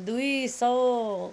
200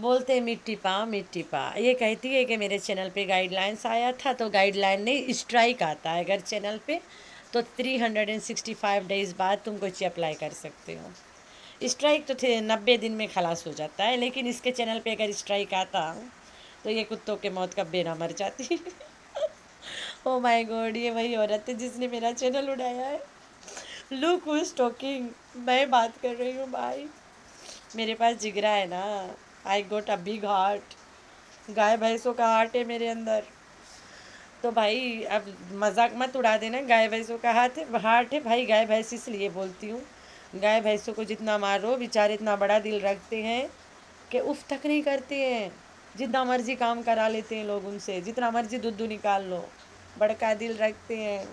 بولتے مٹی پا یہ کہتی ہے کہ میرے چینل پہ گائیڈ لائنس آیا تھا، تو گائیڈ لائن نہیں اسٹرائک آتا ہے اگر چینل پہ، تو 365 ڈیز بعد تم کچھ اپلائی کر سکتے ہو۔ اسٹرائک تو 90 دن میں خلاص ہو جاتا ہے، لیکن اس کے چینل پہ اگر اسٹرائک آتا تو یہ کتوں کے موت کب بے نہ مر جاتی۔ او مائی گاڈ، یہ وہی عورت ہے جس نے میرا چینل اڑایا ہے۔ لک ہو از ٹاکنگ، میں بات کر رہی ہوں بھائی، میرے پاس جگرا ہے نا، آئی گوٹ اے بگ ہارٹ، گائے بھینسوں کا ہارٹ ہے میرے اندر۔ تو بھائی اب مذاق مت اڑا دینا، گائے بھینسوں کا ہارٹ ہے بھائی، گائے بھینس اس لیے بولتی ہوں، گائے بھینسوں کو جتنا مارو بیچارے اتنا بڑا دل رکھتے ہیں کہ اف تک نہیں کرتے ہیں، جتنا مرضی کام کرا لیتے ہیں لوگ ان سے، جتنا مرضی دودھ نکال لو، بڑکا دل رکھتے ہیں۔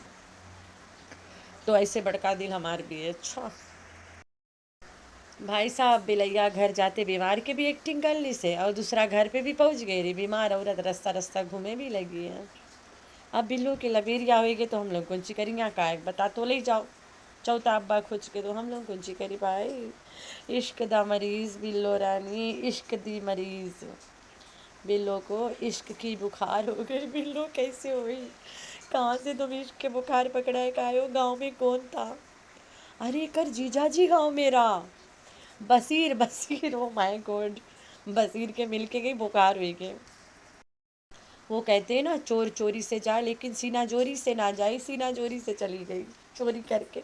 تو ایسے بڑکا دل ہمار بھی ہے۔ اچھا بھائی صاحب، بلیا گھر جاتے بیمار کے بھی ایکٹنگ کر لی سے، اور دوسرا گھر پہ بھی پہنچ گئی رہی بیمار عورت، رستہ رستہ گھومے بھی لگی ہے۔ اب بلو کے لبیریا ہوئے گے تو ہم لوگ کون سی کریں گے کا ایک بتا تو لے جاؤ چوتھا ابا کھوج کے، تو ہم لوگ کون سی کری بھائی۔ عشق دا مریض بلو رانی، عشق دی مریض، بلو کو عشق کی بخار ہو گئی۔ بلو کیسے ہوئی؟ کہاں سے تم عشق کے بخار پکڑائے کہو؟ گاؤں میں کون تھا؟ ارے کر جیجا جی گاؤں میرا بصیر، او مائی گوڈ، بصیر کے مل کے گئی بخار ہوئی کے۔ وہ کہتے ہیں نا چور چوری سے جائے لیکن سینہ جوری سے نہ جائے، سینہ جوری سے چلی گئی چوری کر کے،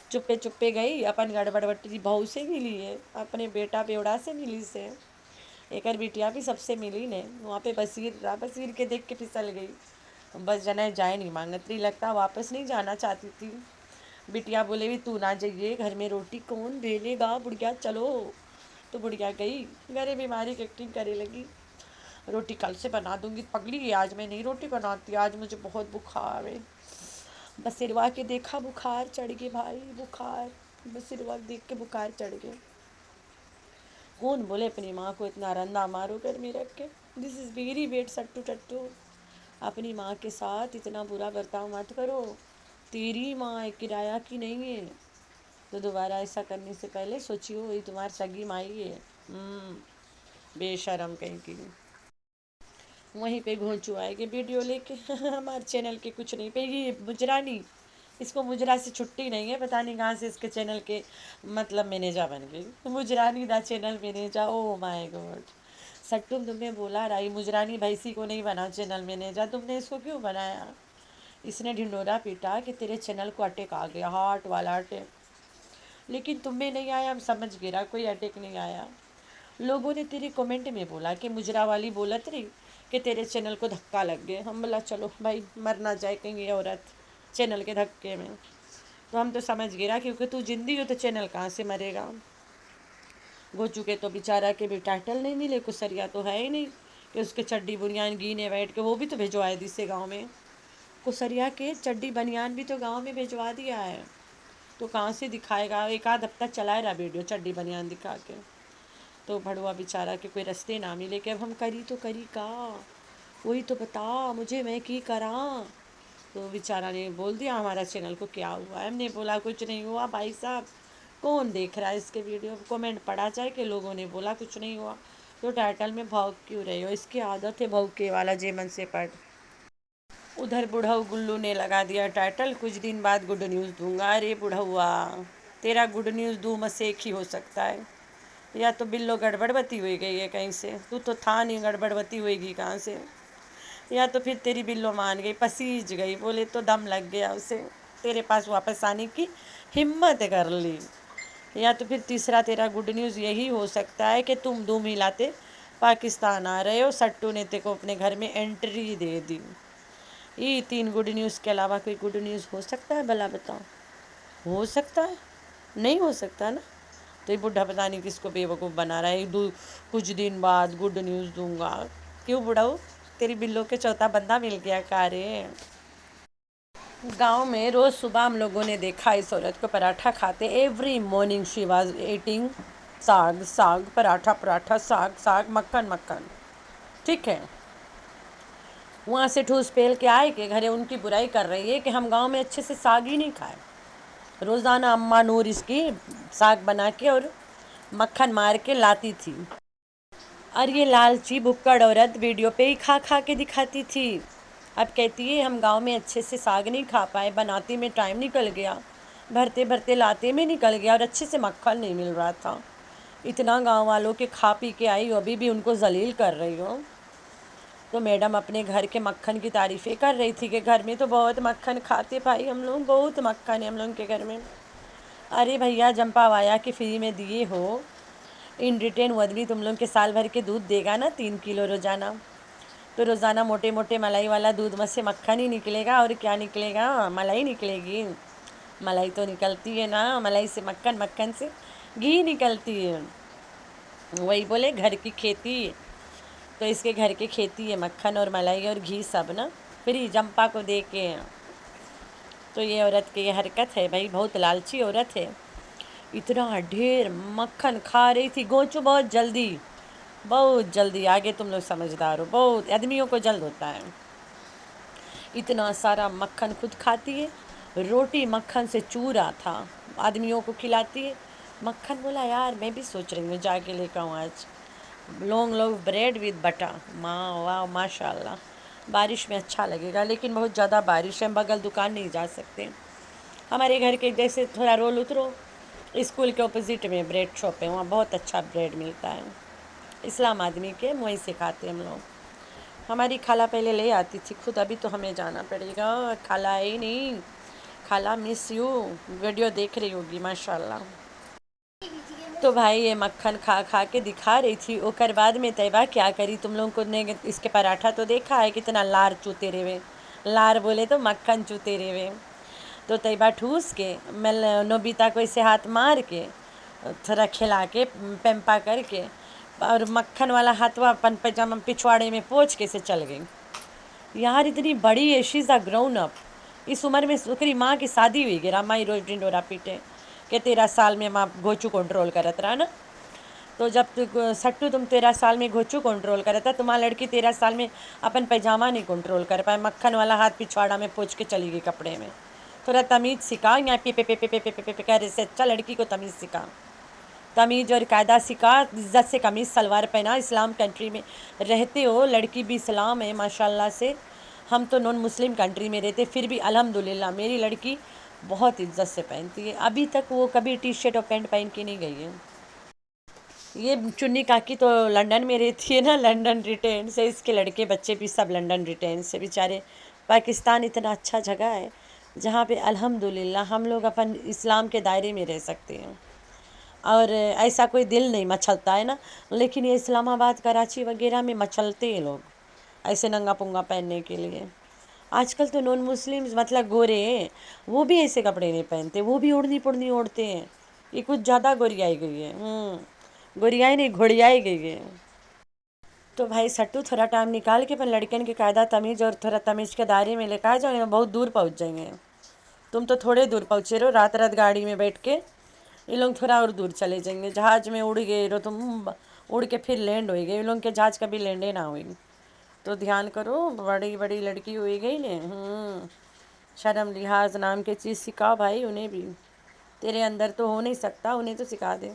چپے چپے گئی، اپن گڑبڑوٹی بہو سے ملی ہے، اپنے بیٹا بیوڑا سے ملی سے، ایکر بیٹیا بھی سب سے ملی نے، وہاں پہ بصیر رہا، بصیر کے دیکھ کے پھسل گئی، بس جنے جائے نہیں مانگتری، لگتا واپس نہیں جانا چاہتی تھی۔ بٹیا بولے بھی تو نہ جائیے، گھر میں روٹی کون بیلے گا، بڑھیا چلو، تو بڑھیا گئی، گھرے بیماری کی ایکٹنگ کرے لگی، روٹی کل سے بنا دوں گی، پگلی آج میں نہیں روٹی بناتی، آج مجھے بہت بخار ہے۔ بصیروا کے دیکھا بخار چڑھ گئے بھائی، بخار، بصیروا دیکھ کے بخار چڑھ گئے۔ کون بولے اپنی ماں کو اتنا رندا مارو گھر میں رکھ کے، دس از ویری بیڈ سٹو ٹٹو، اپنی ماں کے ساتھ اتنا برا برتاؤ مت کرو، تیری ماں ہے، کرایہ کی نہیں ہے، تو دوبارہ ایسا کرنے سے پہلے سوچیو یہ تمہاری سگی مائی ہے، بے شرم کہیں کی۔ وہیں پہ گھونچو آئے گے ویڈیو لے کے، ہمارے چینل کے کچھ نہیں پہ، یہ مجرانی، اس کو مجرا سے چھٹی نہیں ہے، پتہ نہیں کہاں سے اس کے چینل کے مطلب مینیجر بن گئی، مجرانی دا channel manager, oh my God. سٹم تم نے بولا رائی مجرانی بھیسی کو نہیں بنا چینل مینیجر، تم نے اس کو کیوں بنایا؟ اس نے ڈھنڈورا پیٹا کہ تیرے چینل کو اٹیک آ گیا، ہارٹ والا اٹیک، لیکن تم میں نہیں آیا، ہم سمجھ گیا کوئی اٹیک نہیں آیا۔ لوگوں نے تیری کومنٹ میں بولا کہ مجرا والی بولت رہی کہ تیرے چینل کو دھکا لگ گئے، ہم بولا چلو بھائی مر نہ جائے کہیں یہ عورت چینل کے دھکے میں، تو ہم تو سمجھ گیا کیونکہ تو زندی ہو تو چینل کہاں سے مرے گا۔ گوچو کے تو بیچارہ کے بھی ٹائٹل نہیں ملے، کسریا تو ہے ہی نہیں کہ اس کے چڈی بنیان گینے بیٹھ کے، وہ بھی تو بھیجوائے دی سے گاؤں میں، کسریا کے چڈی بنیان بھی تو گاؤں میں بھیجوا دیا ہے، تو کہاں سے دکھائے گا؟ ایک آدھ ہفتہ چلائے رہا ویڈیو چڈی بنیان دکھا کے، تو بھڑوا بیچارہ کے کوئی رستے نہ ملے کہ اب ہم کری تو کری کا، وہی تو بتا مجھے میں کی کراں، تو بیچارہ نے بول دیا ہمارا چینل کو کیا ہوا ہے، ہم نے بولا کچھ نہیں ہوا بھائی صاحب، کون دیکھ رہا ہے اس کے ویڈیو، کومنٹ پڑا جائے کہ لوگوں نے بولا کچھ نہیں ہوا، تو ٹائٹل میں بھوک کیوں رہے ہو؟ اس کی عادت ہے بھوکے والا جیمن سے پڑھ۔ ادھر بڑھؤ گلو نے لگا دیا ٹائٹل کچھ دن بعد گڈ نیوز دوں گا، ارے بڑھوا تیرا گڈ نیوز دو میں سے ایک ہی ہو سکتا ہے، یا تو بلو گڑبڑ بتی ہوئی گئی ہے کہیں سے، تو تھا نہیں گڑبڑ بتی ہوئے گی کہاں سے، یا تو پھر تیری بلو مان گئی، پسیج گئی، بولے تو دم لگ گیا اسے تیرے پاس واپس آنے کی ہمت کر لی، یا تو پھر تیسرا تیرا گڈ نیوز یہی ہو سکتا ہے کہ تم دو ملاتے پاکستان آ رہے ہو، سٹو نے تے کو اپنے گھر میں انٹری دے دی، یہ تین گڈ نیوز کے علاوہ کوئی گڈ نیوز ہو سکتا ہے بھلا بتاؤ؟ ہو سکتا ہے؟ نہیں ہو سکتا نا، تو یہ بڈھا پتہ نہیں کس کو بیوقوف بنا رہا ہے، کچھ دن بعد گڈ نیوز دوں گا، کیوں بڑھاؤ تیری بلو کے چوتھا بندہ مل گیا کارے؟ گاؤں میں روز صبح ہم لوگوں نے دیکھا اس عورت کو پراٹھا کھاتے، every morning she was eating saag saag, paratha paratha, saag saag, makhan makhan, ٹھیک ہے، وہاں سے ٹھوس پھیل کے آئے کہ گھرے ان کی برائی کر رہی ہے کہ ہم گاؤں میں اچھے سے ساگ ہی نہیں کھائے، روزانہ اماں نور اس کی ساگ بنا کے اور مکھن مار کے لاتی تھی، اور یہ لالچی بھکڑ عورت ویڈیو پہ ہی کھا کھا کے دکھاتی تھی. اب کہتی ہے ہم گاؤں میں اچھے سے ساگ نہیں کھا پائے, بناتے میں ٹائم نکل گیا, بھرتے بھرتے لاتے میں نکل گیا, اور اچھے سے مکھن نہیں مل رہا تھا. اتنا گاؤں والوں کے کھا پی کے آئی, ابھی بھی ان کو ذلیل کر رہی ہو. تو میڈم اپنے گھر کے مکھن کی تعریفیں کر رہی تھی کہ گھر میں تو بہت مکھن کھاتے بھائی ہم لوگ, بہت مکھن ہے ہم لوگ کے گھر میں. ارے بھیا جمپا وایا کہ فری میں دیے ہو, ان ریٹرن وہ آدمی تم لوگ کے سال بھر کے دودھ دے گا نا 3 کلو روزانہ, تو روزانہ موٹے موٹے ملائی والا دودھ میں سے مکھن ہی نکلے گا, اور کیا نکلے گا, ملائی نکلے گی. ملائی تو نکلتی ہے نا, ملائی سے مکھن, مکھن سے گھی نکلتی ہے. وہی بولے گھر کی کھیتی, تو اس کے گھر کی کھیتی ہے مکھن اور ملائی اور گھی سب نا, فری جمپا کو دے کے. تو یہ عورت کی یہ حرکت ہے بھائی, بہت لالچی عورت ہے. اتنا ڈھیر مکھن کھا رہی تھی, گونچو بہت جلدی, بہت جلدی. آگے تم لوگ سمجھدار ہو, بہت آدمیوں کو جلد ہوتا ہے. اتنا سارا مکھن خود کھاتی ہے, روٹی مکھن سے چورا تھا, آدمیوں کو کھلاتی ہے. مکھن بولا یار میں بھی سوچ رہی ہوں جا کے لے کے آؤں آج لونگ لونگ بریڈ وتھ بٹر. ماں واہ ماشاء اللہ, بارش میں اچھا لگے گا, لیکن بہت زیادہ بارش ہے, بغل دکان نہیں جا سکتے. ہمارے گھر کے جیسے تھوڑا رول اترو, اسکول کے اپوزٹ میں بریڈ شاپ ہے, وہاں بہت اچھا بریڈ ملتا ہے. اسلام آدمی کے وہیں سے کھاتے ہم لوگ. ہماری خالہ پہلے لے آتی تھی خود, ابھی تو ہمیں جانا پڑے گا, خالہ ہے ہی نہیں. خالہ مس یو, ویڈیو دیکھ رہی ہوگی ماشاء اللہ. تو بھائی یہ مکھن کھا کھا کے دکھا رہی تھی. اوکر بعد میں طیبہ کیا کری, تم لوگوں کو نے اس کے پراٹھا تو دیکھا ہے کتنا لار چوتے رہے, لار بولے تو مکھن چوتے رہے. تو طیبہ ٹھوس کے نوبیتا کو اسے ہاتھ مار کے تھوڑا کھلا کے پیمپا کر کے, اور مکھن والا ہاتھوا اپن پجامہ پچھواڑے میں پوچھ کے سے چل گئی. یار اتنی بڑی ہے, شی از اے گراؤن اپ, اس عمر میں سکری ماں کی شادی ہوئی گی. مائی روز ڈنڈورا پیٹے کہ 13 سال میں ماں گوچو کنٹرول کرت رہا نا. تو جب سٹو تم 13 سال میں گھوچو کنٹرول کرا تھا, تمہاری لڑکی 13 سال میں اپن پیجامہ نہیں کنٹرول کر پائے, مکھن والا ہاتھ پچھواڑا میں پوچھ کے چلی گئی کپڑے میں. تھوڑا تمیز سکھا, یہاں پہ پے پے پے پے پے پے کہہ رہے سے اچھا لڑکی کو تمیز سکھا, تمیز اور قاعدہ سکھا. عزت سے قمیص سلوار پہنا, اسلام کنٹری میں رہتے ہو, لڑکی بھی اسلام ہے ماشاء اللہ سے. ہم تو نان مسلم کنٹری میں رہتے, پھر بھی الحمدللہ میری لڑکی بہت عزت سے پہنتی ہے. ابھی تک وہ کبھی ٹی شرٹ اور پینٹ پہن کے نہیں گئی ہے. یہ چنی کاکی تو لنڈن میں رہتی ہے نا, لنڈن ریٹین سے, اس کے لڑکے بچے بھی سب لنڈن ریٹین سے. بیچارے پاکستان اتنا اچھا جگہ ہے جہاں پہ الحمدللہ ہم لوگ اپن اسلام کے دائرے میں رہ سکتے ہیں, اور ایسا کوئی دل نہیں مچلتا ہے نا. لیکن یہ اسلام آباد کراچی وغیرہ میں مچلتے ہیں لوگ ایسے ننگا پنگا پہننے کے لیے. آج کل تو نان مسلم مطلب گورے ہیں, وہ بھی ایسے کپڑے نہیں پہنتے, وہ بھی اوڑھنی پڑھنی اوڑھتے ہیں. یہ کچھ زیادہ گوریائی گئی ہے, گوریائی نہیں گھوڑیائی گئی ہے. تو بھائی سٹو تھوڑا ٹائم نکال کے اپن لڑکن کے قاعدہ تمیز اور تھوڑا تمیز کے دائرے میں لے کے آ جاؤ, گے بہت دور پہنچ جائیں گے. تم تو تھوڑے دور پہنچے رہو, رات رات گاڑی میں بیٹھ کے, یہ لوگ تھوڑا اور دور چلے جائیں گے. جہاز میں اڑ گئے رو تم, اڑ کے پھر لینڈ ہوئے گئے, ان لوگوں کے جہاز کبھی لینڈیں نہ ہوئی. تو دھیان کرو, بڑی بڑی لڑکی ہوئی گئی نا. شرم لحاظ نام کی چیز سکھاؤ بھائی انہیں بھی, تیرے اندر تو ہو نہیں سکتا, انہیں تو سکھا دے.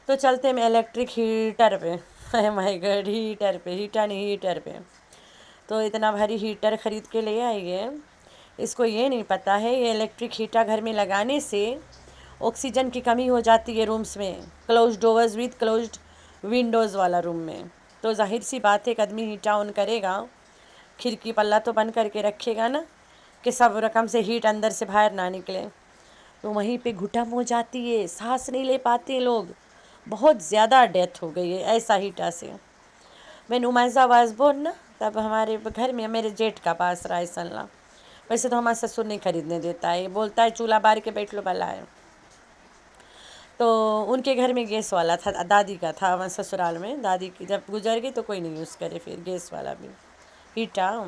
تو چلتے میں الیکٹرک ہیٹر پہ, مائی گاڈ ہیٹر پہ, ہیٹر نہیں ہیٹر پہ. تو اتنا بھاری ہیٹر خرید کے لے آئی ہے. اس کو یہ نہیں پتہ ہے یہ الیکٹرک ہیٹر گھر میں لگانے سے آکسیجن کی کمی ہو جاتی ہے رومز میں, closed doors with closed Windows والا روم میں. تو ظاہر سی بات ہے ایک آدمی ہیٹر آن کرے گا, کھڑکی پلہ تو بند کر کے رکھے گا نا, کہ سب رقم سے ہیٹ اندر سے باہر نہ نکلے. تو وہیں پہ گھٹن ہو جاتی ہے, سانس نہیں لے پاتے لوگ, بہت زیادہ ڈیتھ ہو گئی ہے ایسا ہیٹر سے. میں نمائزہ واز بورن نا, تب ہمارے گھر میں میرے جیٹھ کا پاس رہا ہے سلہ. ویسے تو ہمارا سسر نہیں خریدنے دیتا ہے, یہ بولتا ہے چولہا بار کے بیٹھ لو بھلا ہے. تو ان کے گھر میں گیس والا تھا, دادی کا تھا وہاں سسرال میں, دادی کی جب گزر گئی تو کوئی نہیں یوز کرے پھر گیس والا بھی ہیٹر.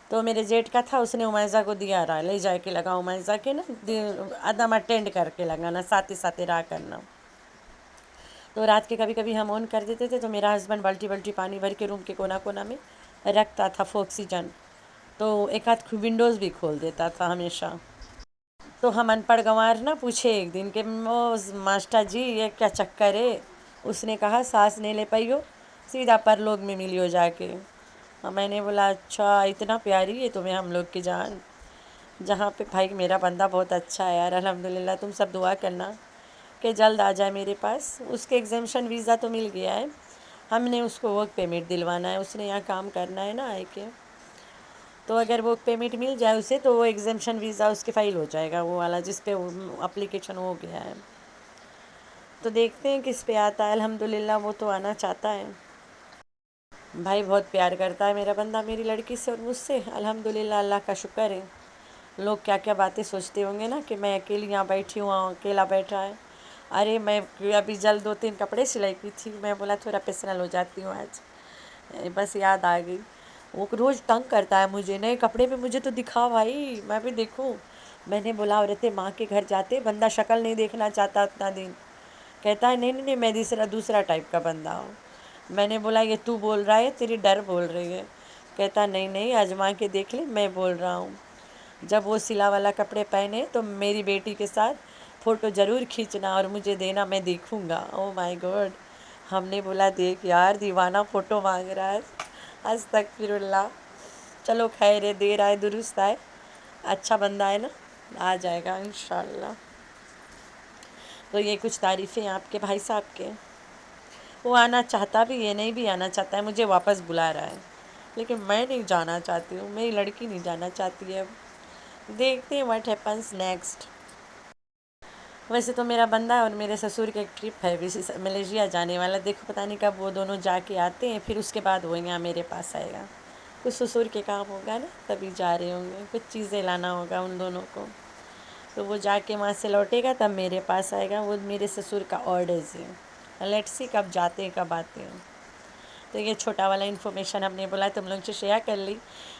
تو میرے جیٹ کا تھا, اس نے عمائزہ کو دیا رہا, لے جا کے لگا عمائزہ کے نا, عدم اٹینڈ کر کے لگانا, ساتھ ساتھ رہا کرنا. تو رات کے کبھی کبھی ہم آن کر دیتے تھے, تو میرا ہسبینڈ بالٹی بالٹی پانی بھر کے روم کے کونا کونا میں رکھتا تھا فور آکسیجن, تو ایک آدھ ونڈوز بھی کھول دیتا تھا ہمیشہ. تو ہم ان پڑھ گنوار نہ پوچھے ایک دن کہ ماسٹر جی یہ کیا چکر ہے, اس نے کہا سانس نہیں لے پائی ہو سیدھا پرلوک میں ملی ہو جا کے. میں نے بولا اچھا اتنا پیاری ہے تمہیں ہم لوگ کی جان. جہاں پہ بھائی میرا بندہ بہت اچھا ہے یار الحمدللہ. تم سب دعا کرنا کہ جلد آ جائے میرے پاس. اس کے ایگزیمشن ویزا تو مل گیا ہے, ہم نے اس کو ورک پرمٹ دلوانا ہے. اس نے یہاں کام کرنا ہے نا آئے کے, تو اگر ورک پرمٹ مل جائے اسے تو وہ ایگزیمشن ویزا اس کے فائل ہو جائے گا, وہ والا جس پہ اپلیکیشن ہو گیا ہے. تو دیکھتے ہیں کس پہ آتا ہے. الحمدللہ وہ تو آنا چاہتا ہے. بھائی بہت پیار کرتا ہے میرا بندہ میری لڑکی سے اور مجھ سے. الحمدللہ اللہ کا شکر ہے. لوگ کیا کیا باتیں سوچتے ہوں گے نا کہ میں اکیلی یہاں بیٹھی ہوں, اکیلا بیٹھا ہے. ارے میں ابھی جلد 2-3 کپڑے سلائی کی تھی, میں بولا تھوڑا پرسنل ہو جاتی ہوں آج, بس یاد آ گئی. وہ روز تنگ کرتا ہے مجھے, نئے کپڑے میں مجھے تو دکھا بھائی میں بھی دیکھوں. میں نے بولا عورتیں ماں کے گھر جاتے بندہ شکل نہیں دیکھنا چاہتا اتنا دن. کہتا ہے نہیں میں دوسرا ٹائپ کا بندہ ہوں. میں نے بولا یہ تو بول رہا ہے تیری ڈر بول رہی ہے. کہتا نہیں آزما کے دیکھ لے میں بول رہا ہوں. جب وہ سلا والا کپڑے پہنے تو میری بیٹی کے ساتھ فوٹو ضرور کھینچنا اور مجھے دینا, میں دیکھوں گا. او مائی گاڈ. ہم نے بولا دیکھ یار دیوانہ فوٹو مانگ رہا ہے. استغفراللہ. چلو خیر ہے, دیر آئے درست آئے. اچھا بندہ ہے نا, آ جائے گا انشاءاللہ. تو یہ کچھ تعریفیں آپ کے بھائی صاحب کے. وہ آنا چاہتا بھی ہے نہیں بھی آنا چاہتا ہے, مجھے واپس بلا رہا ہے لیکن میں نہیں جانا چاہتی ہوں. میری لڑکی نہیں جانا چاہتی ہے. اب دیکھتے ہیں واٹ ہیپنس نیکسٹ. ویسے تو میرا بندہ اور میرے سسر کی ایک ٹرپ ہے ملیشیا جانے والا. دیکھو پتہ نہیں کب وہ دونوں جا کے آتے ہیں, پھر اس کے بعد وہ یہاں میرے پاس آئے گا. کچھ سسر کے کام ہوگا نا تبھی جا رہے ہوں گے, کچھ چیزیں لانا ہوگا ان دونوں کو. تو وہ جا کے وہاں سے لوٹے گا تب میرے پاس آئے گا. وہ میرے سسر کا آرڈرز ہے. لیٹس سی کب جاتے ہیں کب آتے ہیں. تو یہ چھوٹا والا انفارمیشن ہم نے بولا تم لوگ سے شیئر کر لی,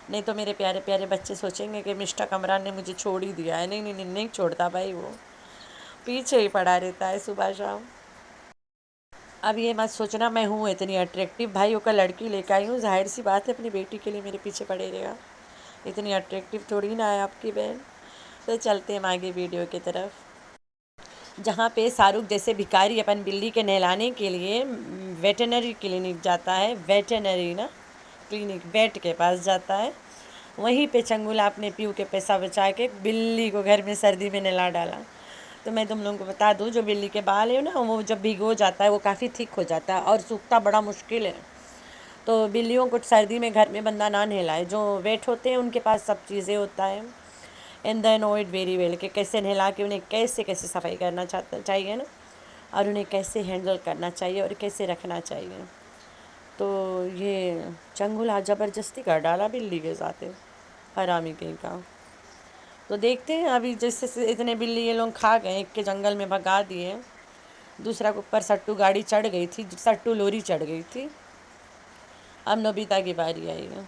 نہیں تو میرے پیارے پیارے بچے سوچیں گے کہ مسٹر کمران نے مجھے چھوڑ ہی دیا ہے. نہیں چھوڑتا بھائی, وہ پیچھے ہی پڑا رہتا ہے صبح شام. اب یہ مت سوچنا میں ہوں اتنی اٹریکٹیو, بھائی کا لڑکی لے کے آئی ہوں, ظاہر سی بات ہے اپنی بیٹی کے لیے میرے پیچھے پڑے رہے گا. اتنی اٹریکٹیو تھوڑی نا ہے آپ کی بہن. تو چلتے ہیں آگے ویڈیو کی طرف. جہاں پہ شاہ رخ جیسے بھکاری اپن بلی کے نہلانے کے لیے ویٹنری کلینک جاتا ہے, ویٹنری نا کلینک, ویٹ کے پاس جاتا ہے, وہیں پہ چنگلہ اپنے پیو کے پیسہ بچا کے بلی کو گھر میں سردی میں نہلا ڈالا. تو میں تم لوگوں کو بتا دوں جو بلی کے بال ہے نا وہ جب بھگو جاتا ہے وہ کافی تھک ہو جاتا ہے اور سوکھتا بڑا مشکل ہے. تو بلیوں کو سردی میں گھر میں بندہ نہ نہلائے. جو ویٹ ہوتے ہیں ان کے پاس سب چیزیں ہوتا ہے. And they know it very well کہ کیسے نہلا کے انہیں کیسے صفائی کرنا چاہیے نا, اور انہیں کیسے ہینڈل کرنا چاہیے اور کیسے رکھنا چاہیے. تو یہ چنگلہ زبردستی کر ڈالا بلی کے ساتھ, حرامی کہیں کا. تو دیکھتے ہیں ابھی جیسے اتنے بلی یہ لوگ کھا گئے, ایک کے جنگل میں بھگا دیے, دوسرا کے اوپر سٹو گاڑی چڑھ گئی تھی, سٹو لوری چڑھ گئی تھی. اب نوبیتا کی باری آئی ہے.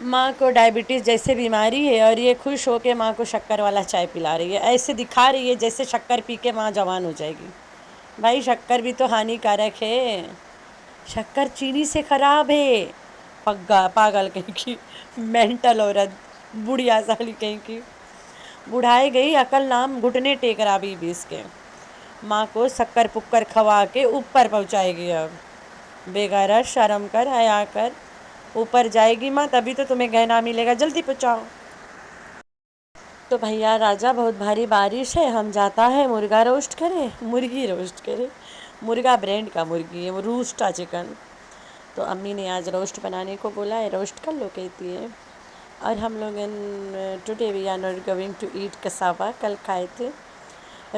ماں کو ڈائبٹیز جیسے بیماری ہے اور یہ خوش ہو کے ماں کو شکر والا چائے پلا رہی ہے. ایسے دکھا رہی ہے جیسے شکر پی کے ماں جوان ہو جائے گی. بھائی شکر بھی تو ہانی کارک ہے, شکر چینی سے خراب ہے. پاگل کہیں کی, مینٹل عورت, بڑھیا سالی کہیں کی. بڑھائے گئی عقل نام گھٹنے ٹیک رہا ابھی بھی اس کے. ماں کو شکر پکر کھوا کے اوپر پہنچائے گی. اب بے غیرت, شرم کر, حیا کر. اوپر جائے گی ماں تبھی تو تمہیں گہنا ملے گا, جلدی پہنچاؤ. تو بھیا راجا بہت بھاری بارش ہے, ہم جاتا ہے مرغا روسٹ کریں, مرغی روسٹ کریں. مرغا برینڈ کا مرغی ہے وہ, روسٹا چکن. تو امی نے آج روسٹ بنانے کو بولا ہے, روسٹ کر لو کہتی ہے. اور ہم لوگ today we are not going to eat cassava, کل کھائے تھے.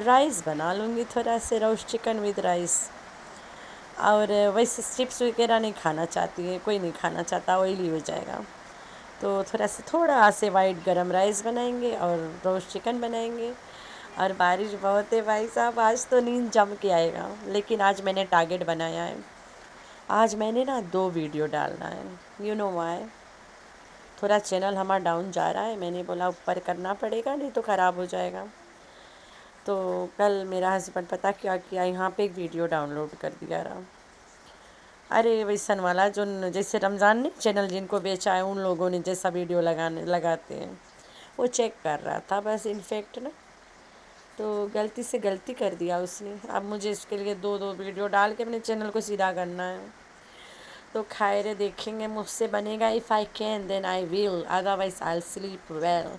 رائس بنا لوں گی تھوڑا سے, روسٹ چکن ود رائس. اور ویسے چپس وغیرہ نہیں کھانا چاہتی ہے, کوئی نہیں کھانا چاہتا, آئلی ہو جائے گا. تو تھوڑا سے وائٹ گرم رائس بنائیں گے اور روسٹ چکن بنائیں گے. اور بارش بہت ہے بھائی صاحب, آج تو نیند جم کے آئے گا. لیکن آج میں نے ٹارگیٹ بنایا ہے, آج میں نے نا 2 ویڈیو ڈالنا ہے. یو نو وائی, تھوڑا چینل ہمارا ڈاؤن جا رہا ہے. میں نے بولا اوپر کرنا پڑے گا نہیں تو خراب ہو جائے گا. تو کل میرا ہسبینڈ پتہ کیا کیا, یہاں پہ ایک ویڈیو ڈاؤن لوڈ کر دیا رہا. ارے ویسن والا جو جیسے رمضان نے چینل جن کو بیچا ہے ان لوگوں نے جیسا ویڈیو لگاتے ہیں, وہ چیک کر رہا تھا بس. انفیکٹ نا تو غلطی سے غلطی کر دیا اس نے. اب مجھے اس کے لیے 2 ویڈیو ڈال کے اپنے چینل کو سیدھا کرنا ہے. تو خیر دیکھیں گے مجھ سے بنے گا. if I can then I will otherwise I'll sleep well.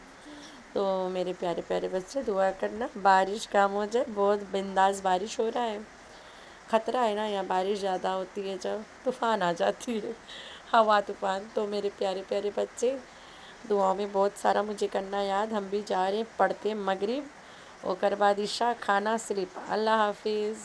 تو میرے پیارے پیارے بچے دعا کرنا بارش کم ہو جائے. بہت بنداز بارش ہو رہا ہے. خطرہ ہے نا یہاں بارش زیادہ ہوتی ہے جب طوفان آ جاتی ہے, ہوا طوفان. تو میرے پیارے پیارے بچے دعاؤں میں بہت سارا مجھے کرنا یاد. ہم بھی جا رہے ہیں پڑھتے مغرب, اور بعد عشاء, کھانا, سلیپ. اللہ حافظ.